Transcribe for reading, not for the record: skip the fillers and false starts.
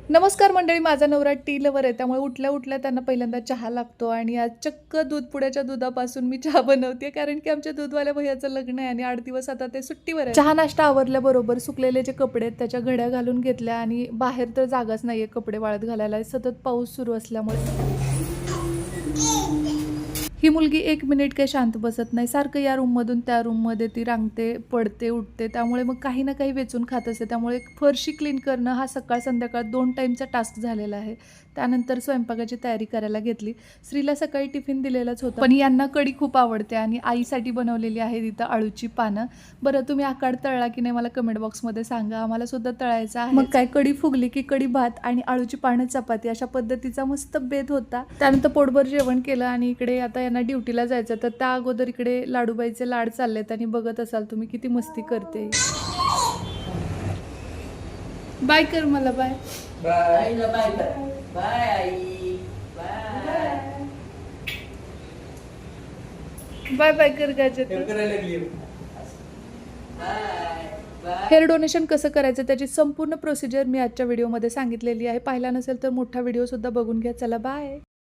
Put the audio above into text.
नमस्कार मंडळी, माझा नवरा टी लवर आहे. त्यामुळे उठल्या उठल्या त्यांना पहिल्यांदा चहा लागतो आणि आज चक्क दूध पुड्याच्या दुधापासून मी चहा बनवते, कारण की आमच्या दूधवाल्या भैयाचं लग्न आहे आणि 8 दिवस आता ते सुट्टीवर आहे. चहा नाश्ता आवरल्याबरोबर सुकलेले जे कपडे आहेत त्याच्या घड्या घालून घेतल्या आणि बाहेर तर जागाच नाहीये कपडे वाळत घालायला, सतत पाऊस सुरू असल्यामुळे. ही मुलगी 1 मिनिट काही शांत बसत नाही. सारखं या रूममधून त्या रूममध्ये ती रांगते, पडते, उठते. त्यामुळे मग काही ना काही वेचून खात असते. त्यामुळे फरशी क्लीन करणं हा सकाळ संध्याकाळ 2 टाईमचा टास्क झालेला आहे. त्यानंतर स्वयंपाकाची तयारी करायला घेतली. श्रीला सकाळी टिफिन दिलेलाच होता, पण यांना कढी खूप आवडते आणि आईसाठी बनवलेली आहे तिथं अळूची पानं. बरं, तुम्ही आकाड तळला की नाही मला कमेंट बॉक्समध्ये सांगा. आम्हाला सुद्धा तळायचं आहे. मग काय, कढी फुगली की कढी भात आणि अळूची पानं चपाती अशा पद्धतीचा मस्त बेत होता. त्यानंतर पोटभर जेवण केलं आणि इकडे आता यांना ड्युटीला जायचं, तर त्या अगोदर इकडे लाडूबाईचे लाड चाललेत आणि बघत असाल तुम्ही किती मस्ती करते. बाय कर मला, बाय बाय बाय बाय आई बाय बाय बाय कर गाजत. करायला लागली बाय बाय. हेअर डोनेशन कसं करायचं त्याची संपूर्ण प्रोसिजर मी आजच्या व्हिडिओमध्ये सांगितलेली आहे. पाहिला नसेल तर मोठा व्हिडिओ सुद्धा बघून घ्या. चला बाय.